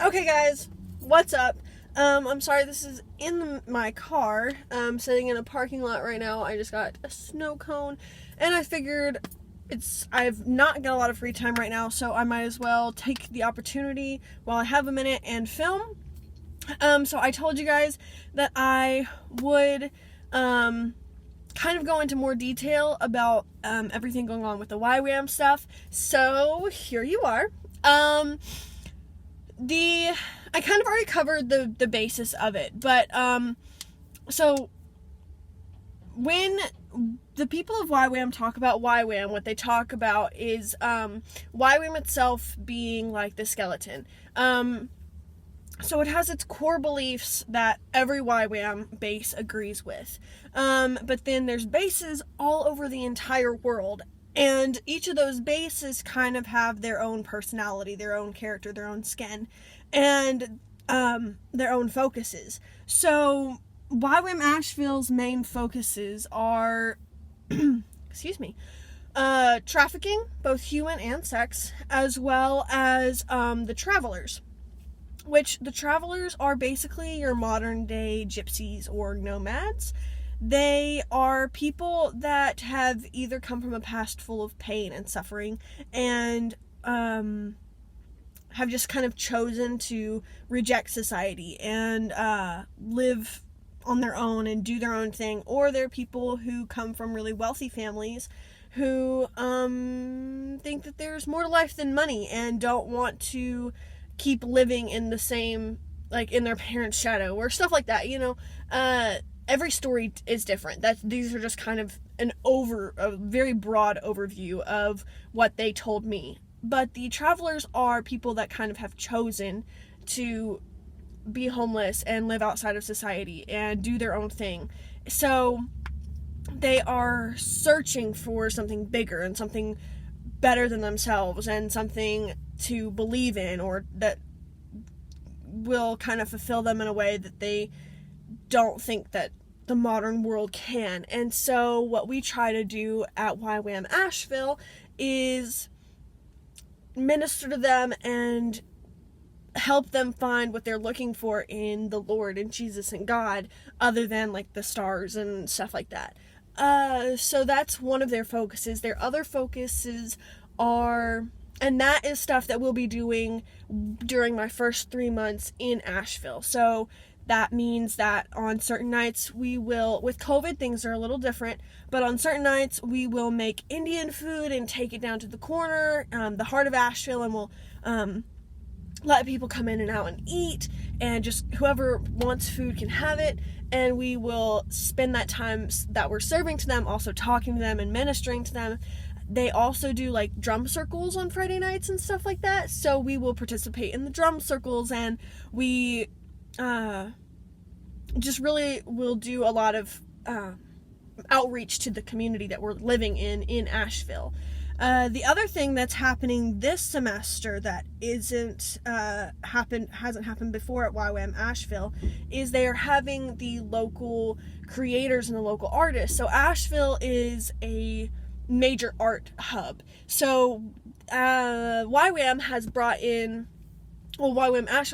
Okay, guys, what's up? I'm sorry, this is in my car. I'm sitting in a parking lot right now. I just got a snow cone, and I figured I've not got a lot of free time right now, so I might as well take the opportunity while I have a minute and film. So I told you guys that I would, kind of go into more detail about, everything going on with the YWAM stuff. So here you are. I kind of already covered the basis of it, but so when the people of YWAM talk about YWAM, what they talk about is YWAM itself being like the skeleton. So it has its core beliefs that every YWAM base agrees with, but then there's bases all over the entire world. And each of those bases kind of have their own personality, their own character, their own skin, and their own focuses. So YWAM Asheville's main focuses are, excuse me, trafficking, both human and sex, as well as the travelers. Which the travelers are basically your modern day gypsies or nomads. They are people that have either come from a past full of pain and suffering and have just kind of chosen to reject society and live on their own and do their own thing, or they're people who come from really wealthy families who think that there's more to life than money and don't want to keep living in the same, like, in their parents' shadow or stuff like that, every story is different. These are just kind of a very broad overview of what they told me. But the travelers are people that kind of have chosen to be homeless and live outside of society and do their own thing. So they are searching for something bigger and something better than themselves and something to believe in, or that will kind of fulfill them in a way that they don't think that the modern world can. And so what we try to do at YWAM Asheville is minister to them and help them find what they're looking for in the Lord and Jesus and God, other than like the stars and stuff like that. So that's one of their focuses. Their other focuses are, and that is stuff that we'll be doing during my first 3 months in Asheville. So that means that on certain nights we will, with COVID things are a little different, but on certain nights we will make Indian food and take it down to the corner, the heart of Asheville, and we'll let people come in and out and eat, and just whoever wants food can have it. And we will spend that time that we're serving to them also talking to them and ministering to them. They also do like drum circles on Friday nights and stuff like that, so we will participate in the drum circles, and we just really will do a lot of outreach to the community that we're living in Asheville. The other thing that's happening this semester that hasn't happened before at YWAM Asheville is they are having the local creators and the local artists. So Asheville is a major art hub. So YWAM Asheville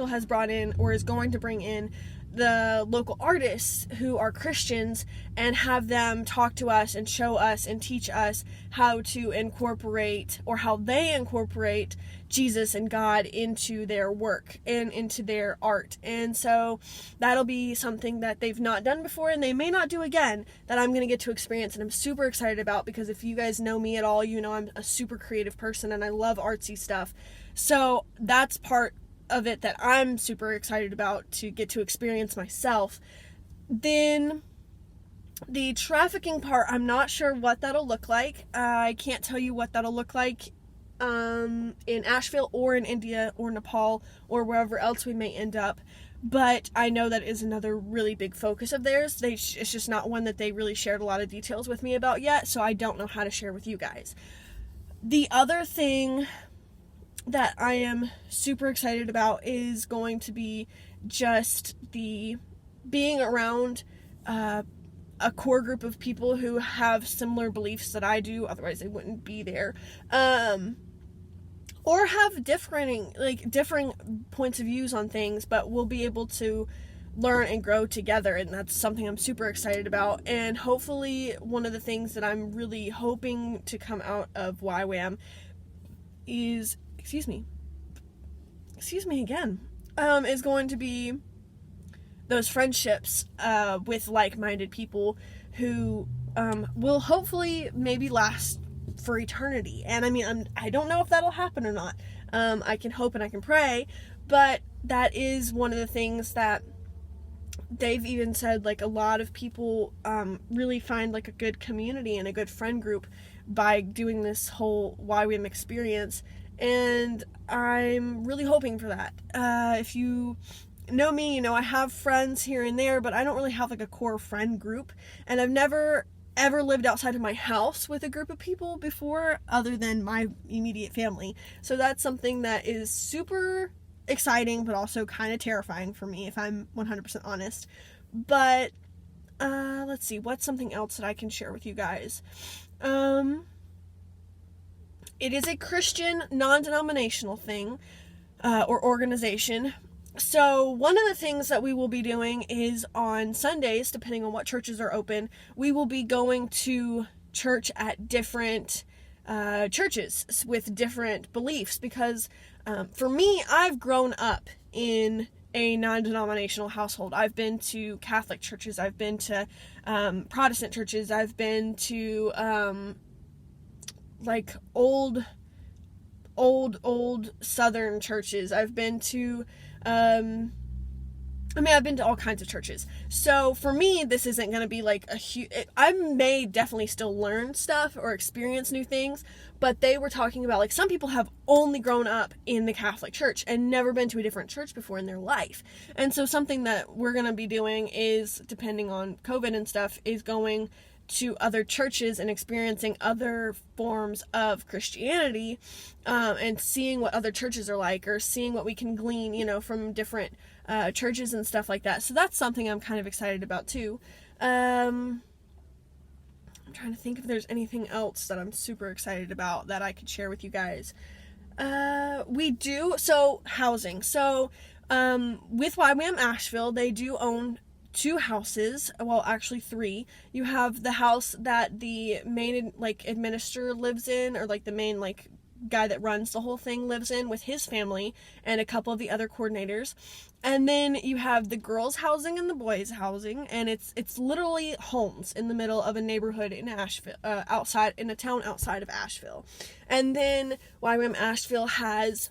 has brought in, or is going to bring in, the local artists who are Christians and have them talk to us and show us and teach us how to incorporate, or how they incorporate, Jesus and God into their work and into their art. And so that'll be something that they've not done before, and they may not do again, that I'm going to get to experience, and I'm super excited about, because if you guys know me at all, you know I'm a super creative person and I love artsy stuff. So that's part of it that I'm super excited about to get to experience myself. Then the trafficking part, I'm not sure what that'll look like. I can't tell you what that'll look like in Asheville or in India or Nepal or wherever else we may end up, but I know that is another really big focus of theirs. It's just not one that they really shared a lot of details with me about yet, so I don't know how to share with you guys. The other thing that I am super excited about is going to be just the being around a core group of people who have similar beliefs that I do, otherwise they wouldn't be there. or have differing points of views on things, but we'll be able to learn and grow together, and that's something I'm super excited about. And hopefully one of the things that I'm really hoping to come out of YWAM is, excuse me again, is going to be those friendships with like-minded people who will hopefully maybe last for eternity. And I mean, I don't know if that'll happen or not. I can hope and I can pray, but that is one of the things that they've even said, like, a lot of people really find like a good community and a good friend group by doing this whole YWAM experience, and I'm really hoping for that. If you know me, you know I have friends here and there, but I don't really have like a core friend group, and I've never ever lived outside of my house with a group of people before other than my immediate family. So that's something that is super exciting, but also kind of terrifying for me, if I'm 100% honest. But let's see, what's something else that I can share with you guys? It is a Christian non-denominational thing or organization. So one of the things that we will be doing is on Sundays, depending on what churches are open, we will be going to church at different churches with different beliefs, because for me, I've grown up in a non-denominational household. I've been to Catholic churches, I've been to Protestant churches, I've been to like old Southern churches, I've been to I've been to all kinds of churches. So for me, this isn't going to be like a huge... I may definitely still learn stuff or experience new things, but they were talking about, like, some people have only grown up in the Catholic Church and never been to a different church before in their life. And so something that we're going to be doing is, depending on COVID and stuff, is going to other churches and experiencing other forms of Christianity, and seeing what other churches are like, or seeing what we can glean, from different churches and stuff like that. So that's something I'm kind of excited about too. I'm trying to think if there's anything else that I'm super excited about that I could share with you guys. Housing. So with YWAM Asheville, they do own 2 houses, well, actually 3. You have the house that the main administrator lives in, or the main guy that runs the whole thing lives in with his family and a couple of the other coordinators. And then you have the girls' housing and the boys' housing, and it's literally homes in the middle of a neighborhood in Asheville, in a town outside of Asheville. And then YWAM Asheville has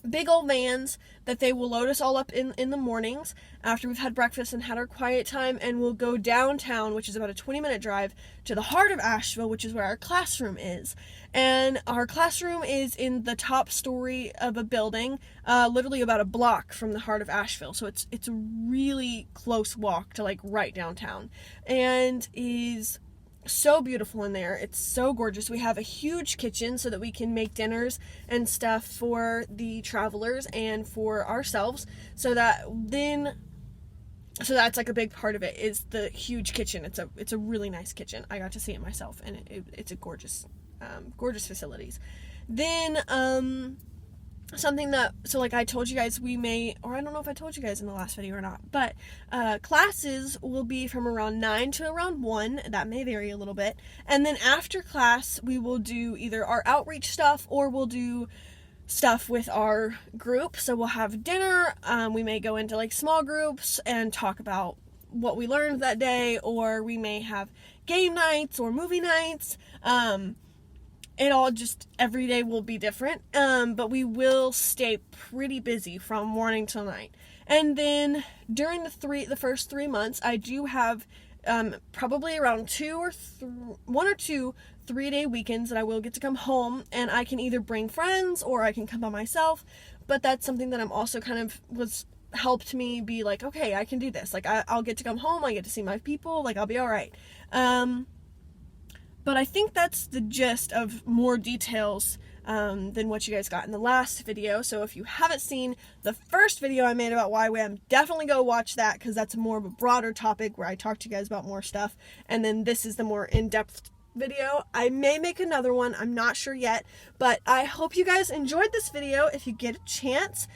big old vans that they will load us all up in the mornings after we've had breakfast and had our quiet time, and we'll go downtown, which is about a 20-minute drive, to the heart of Asheville, which is where our classroom is. And our classroom is in the top story of a building, literally about a block from the heart of Asheville. So it's a really close walk to right downtown, and is so beautiful in there. It's so gorgeous. We have a huge kitchen so that we can make dinners and stuff for the travelers and for ourselves. So that's a big part of it, is the huge kitchen. It's a really nice kitchen. I got to see it myself, and it's a gorgeous facilities. Then I told you guys, I don't know if I told you guys in the last video or not, but classes will be from around 9 to around 1. That may vary a little bit. And then after class, we will do either our outreach stuff, or we'll do stuff with our group. So we'll have dinner. We may go into small groups and talk about what we learned that day, or we may have game nights or movie nights. Every day will be different, but we will stay pretty busy from morning till night. And then during the first 3 months, I do have probably around 1 or 2 3-day weekends that I will get to come home, and I can either bring friends or I can come by myself. But that's something that I'm also helped me be like, okay, I can do this. I'll get to come home, I get to see my people, I'll be all right. But I think that's the gist of more details than what you guys got in the last video. So if you haven't seen the first video I made about YWAM, definitely go watch that, because that's more of a broader topic where I talk to you guys about more stuff. And then this is the more in-depth video. I may make another one. I'm not sure yet, but I hope you guys enjoyed this video. If you get a chance,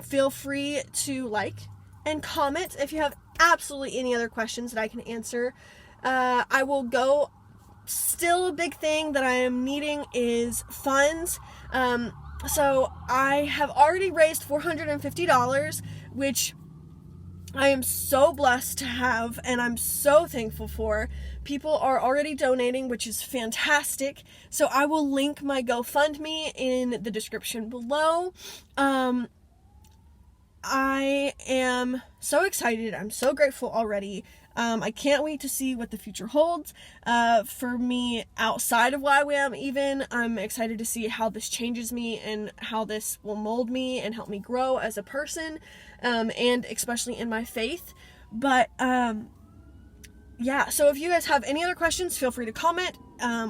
feel free to like and comment if you have absolutely any other questions that I can answer. I will go. Still a big thing that I am needing is funds. So I have already raised $450, which I am so blessed to have, and I'm so thankful for. People are already donating, which is fantastic. So I will link my GoFundMe in the description below. I am so excited. I'm so grateful already. I can't wait to see what the future holds for me outside of YWAM even. I'm excited to see how this changes me and how this will mold me and help me grow as a person, and especially in my faith. But yeah, so if you guys have any other questions, feel free to comment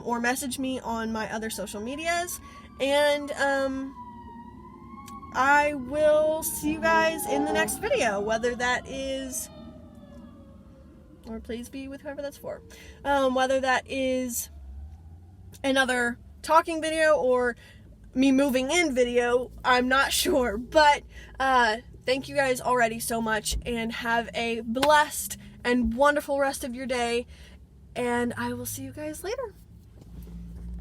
or message me on my other social medias. And I will see you guys in the next video, whether that is... or please be with whoever that's for. Whether that is another talking video or me moving in video, I'm not sure. But thank you guys already so much, and have a blessed and wonderful rest of your day. And I will see you guys later.